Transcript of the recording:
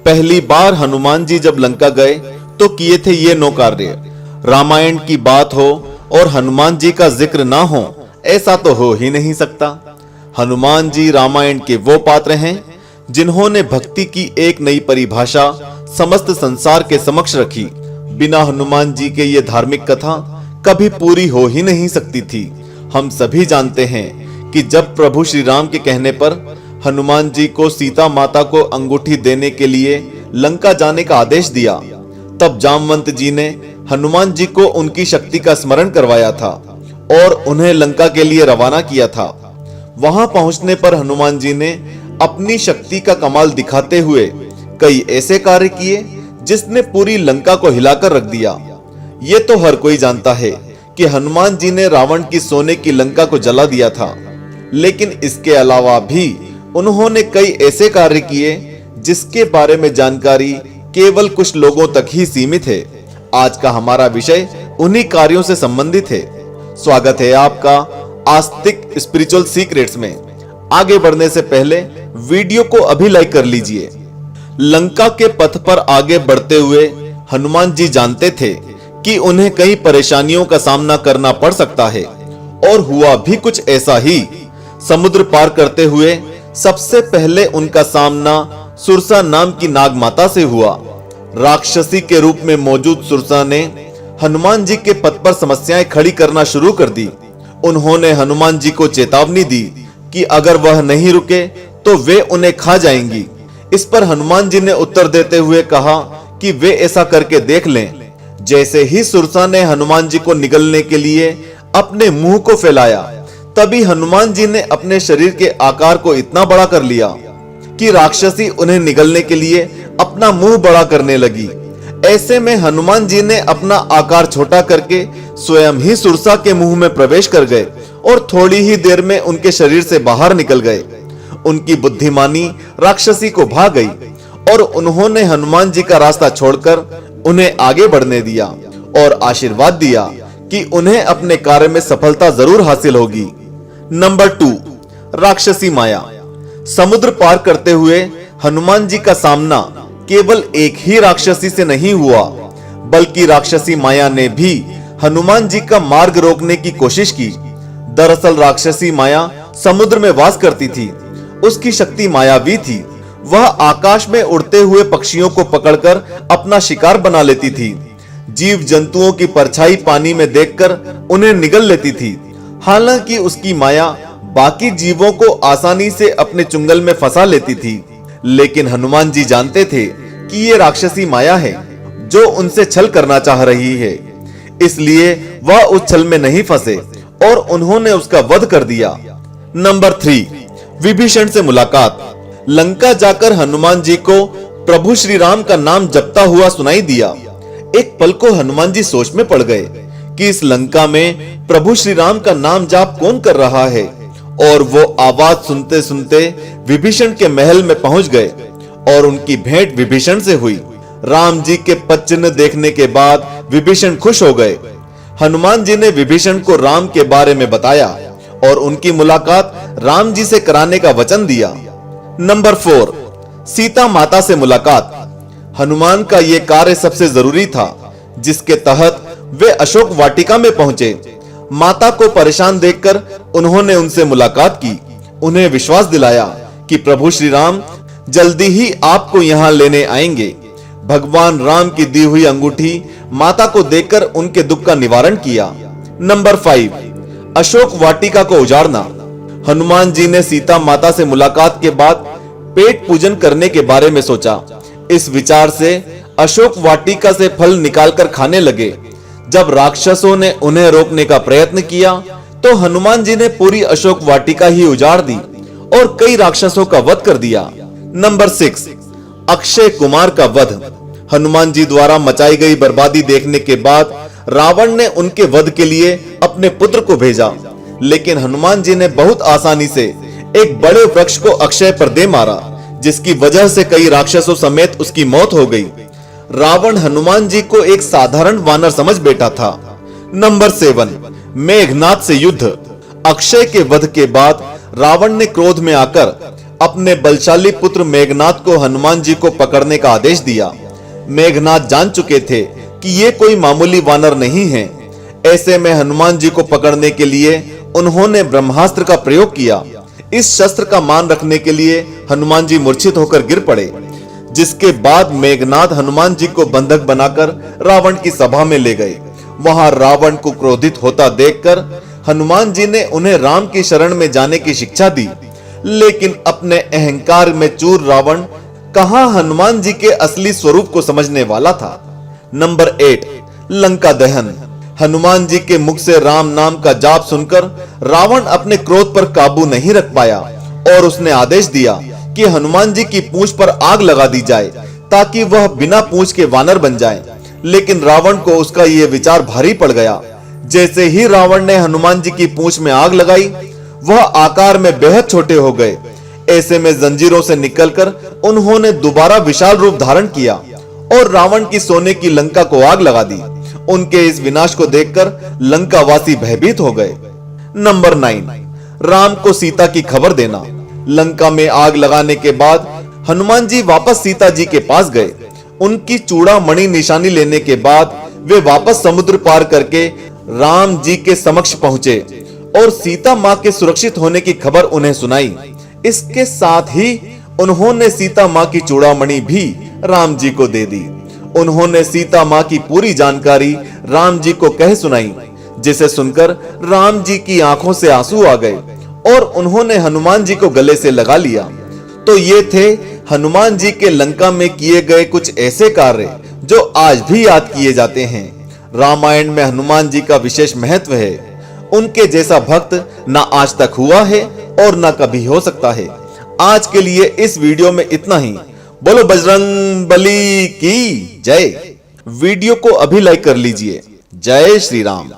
पहली बार हनुमान जी जब लंका गए तो किए थे ये 9 कार्य। रामायण की बात हो और हनुमान जी का जिक्र ना हो, ऐसा तो हो ही नहीं सकता। हनुमान जी रामायण के वो पात्र हैं जिन्होंने भक्ति की एक नई परिभाषा समस्त संसार के समक्ष रखी। बिना हनुमान जी के ये धार्मिक कथा कभी पूरी हो ही नहीं सकती थी। हम सभी जानते हैं कि जब प्रभु श्री राम के कहने पर हनुमान जी को सीता माता को अंगूठी देने के लिए लंका जाने का आदेश दिया, तब जामवंत जी ने हनुमान जी को उनकी शक्ति का स्मरण करवाया था और उन्हें लंका के लिए रवाना किया था। वहां पहुंचने पर हनुमान जी ने अपनी शक्ति का कमाल दिखाते हुए कई ऐसे कार्य किए जिसने पूरी लंका को हिलाकर रख दिया। ये तो हर कोई जानता है कि हनुमान जी ने रावण की सोने की लंका को जला दिया था, लेकिन इसके अलावा भी उन्होंने कई ऐसे कार्य किए जिसके बारे में जानकारी केवल कुछ लोगों तक ही सीमित है। आज का हमारा विषय उन्हीं कार्यों से संबंधित है। स्वागत है आपका आस्तिक स्पिरिचुअल सीक्रेट्स में। आगे बढ़ने से पहले वीडियो को अभी लाइक कर लीजिए। लंका के पथ पर आगे बढ़ते हुए हनुमान जी जानते थे कि उन्हें कई परेशानियों का सामना करना पड़ सकता है, और हुआ भी कुछ ऐसा ही। समुद्र पार करते हुए सबसे पहले उनका सामना सुरसा नाम की नाग माता से हुआ। राक्षसी के रूप में मौजूद सुरसा ने हनुमान जी के पथ पर समस्याएं खड़ी करना शुरू कर दी। उन्होंने हनुमान जी को चेतावनी दी कि अगर वह नहीं रुके तो वे उन्हें खा जाएंगी। इस पर हनुमान जी ने उत्तर देते हुए कहा कि वे ऐसा करके देख लें। जैसे ही सुरसा ने हनुमान जी को निगलने के लिए अपने मुंह को फैलाया, तभी हनुमान जी ने अपने शरीर के आकार को इतना बड़ा कर लिया कि राक्षसी उन्हें निगलने के लिए अपना मुंह बड़ा करने लगी। ऐसे में हनुमान जी ने अपना आकार छोटा करके स्वयं ही सुरसा के मुंह में प्रवेश कर गए और थोड़ी ही देर में उनके शरीर से बाहर निकल गए। उनकी बुद्धिमानी राक्षसी को भा गई और उन्होंने हनुमान जी का रास्ता छोड़कर उन्हें आगे बढ़ने दिया और आशीर्वाद दिया कि उन्हें अपने कार्य में सफलता जरूर हासिल होगी। नंबर 2, राक्षसी माया। समुद्र पार करते हुए हनुमान जी का सामना केवल एक ही राक्षसी से नहीं हुआ, बल्कि राक्षसी माया ने भी हनुमान जी का मार्ग रोकने की कोशिश की। दरअसल राक्षसी माया समुद्र में वास करती थी। उसकी शक्ति मायावी थी। वह आकाश में उड़ते हुए पक्षियों को पकड़कर अपना शिकार बना लेती थी। जीव जंतुओं की परछाई पानी में देखकर उन्हें निगल लेती थी। हालांकि उसकी माया बाकी जीवों को आसानी से अपने चुंगल में फंसा लेती थी, लेकिन हनुमान जी जानते थे कि ये राक्षसी माया है जो उनसे छल करना चाह रही है। इसलिए वह उस छल में नहीं फंसे और उन्होंने उसका वध कर दिया। नंबर 3, विभीषण से मुलाकात। लंका जाकर हनुमान जी को प्रभु श्री राम का नाम जपता हुआ सुनाई दिया। एक पल को हनुमान जी सोच में पड़ गए कि इस लंका में प्रभु श्री राम का नाम जाप कौन कर रहा है, और वो आवाज सुनते सुनते विभीषण के महल में पहुंच गए और उनकी भेंट विभीषण से हुई। राम जी के पद चिन्ह देखने के बाद विभीषण खुश हो गए। हनुमान जी ने विभीषण को राम के बारे में बताया और उनकी मुलाकात राम जी से कराने का वचन दिया। नंबर 4, सीता माता से मुलाकात। हनुमान का यह कार्य सबसे जरूरी था, जिसके तहत वे अशोक वाटिका में पहुंचे। माता को परेशान देखकर उन्होंने उनसे मुलाकात की। उन्हें विश्वास दिलाया कि प्रभु श्री राम जल्दी ही आपको यहां लेने आएंगे। भगवान राम की दी हुई अंगूठी माता को देकर उनके दुख का निवारण किया। नंबर 5, अशोक वाटिका को उजाड़ना। हनुमान जी ने सीता माता से मुलाकात के बाद पेट पूजन करने के बारे में सोचा। इस विचार से अशोक वाटिका से फल निकालकर खाने लगे। जब राक्षसों ने उन्हें रोकने का प्रयत्न किया तो हनुमान जी ने पूरी अशोक वाटिका ही उजाड़ दी और कई राक्षसों का वध कर दिया। नंबर 6, अक्षय कुमार का वध। हनुमान जी द्वारा मचाई गई बर्बादी देखने के बाद रावण ने उनके वध के लिए अपने पुत्र को भेजा, लेकिन हनुमान जी ने बहुत आसानी से एक बड़े वृक्ष को अक्षय पर दे मारा, जिसकी वजह से कई राक्षसों समेत उसकी मौत हो गई। रावण हनुमान जी को एक साधारण वानर समझ बैठा था। नंबर 7, मेघनाद से युद्ध। अक्षय के वध के बाद रावण ने क्रोध में आकर अपने बलशाली पुत्र मेघनाद को हनुमान जी को पकड़ने का आदेश दिया। मेघनाद जान चुके थे कि ये कोई मामूली वानर नहीं है। ऐसे में हनुमान जी को पकड़ने के लिए उन्होंने ब्रह्मास्त्र का प्रयोग किया। इस शस्त्र का मान रखने के लिए हनुमान जी मूर्छित होकर गिर पड़े, जिसके बाद मेघनाद हनुमान जी को बंधक बनाकर रावण की सभा में ले गए। वहां रावण को क्रोधित होता देखकर हनुमान जी ने उन्हें राम की शरण में जाने की शिक्षा दी, लेकिन अपने अहंकार में चूर रावण कहां हनुमान जी के असली स्वरूप को समझने वाला था। नंबर 8, लंका दहन। हनुमान जी के मुख से राम नाम का जाप सुनकर रावण अपने क्रोध पर काबू नहीं रख पाया और उसने आदेश दिया कि हनुमान जी की पूंछ पर आग लगा दी जाए ताकि वह बिना पूंछ के वानर बन जाए। लेकिन रावण को उसका यह विचार भारी पड़ गया। जैसे ही रावण ने हनुमान जी की पूंछ में आग लगाई, वह आकार में बेहद छोटे हो गए। ऐसे में जंजीरों से निकलकर उन्होंने दोबारा विशाल रूप धारण किया और रावण की सोने की लंका को आग लगा दी। उनके इस विनाश को देखकर लंका वासी भयभीत हो गए। नंबर 9, राम को सीता की खबर देना। लंका में आग लगाने के बाद हनुमान जी वापस सीता जी के पास गए। उनकी चूड़ामणि निशानी लेने के बाद वे वापस समुद्र पार करके राम जी के समक्ष पहुंचे और सीता मां के सुरक्षित होने की खबर उन्हें सुनाई। इसके साथ ही उन्होंने सीता मां की चूड़ामणि भी राम जी को दे दी। उन्होंने सीता मां की पूरी जानकारी राम जी को कह सुनाई, जिसे सुनकर राम जी की आंखों से आंसू आ गए और उन्होंने हनुमान जी को गले से लगा लिया। तो ये थे हनुमान जी के लंका में किए गए कुछ ऐसे कार्य जो आज भी याद किए जाते हैं। रामायण में हनुमान जी का विशेष महत्व है। उनके जैसा भक्त ना आज तक हुआ है और ना कभी हो सकता है। आज के लिए इस वीडियो में इतना ही। बोलो बजरंग बली की जय। वीडियो को अभी लाइक कर लीजिए। जय श्री राम।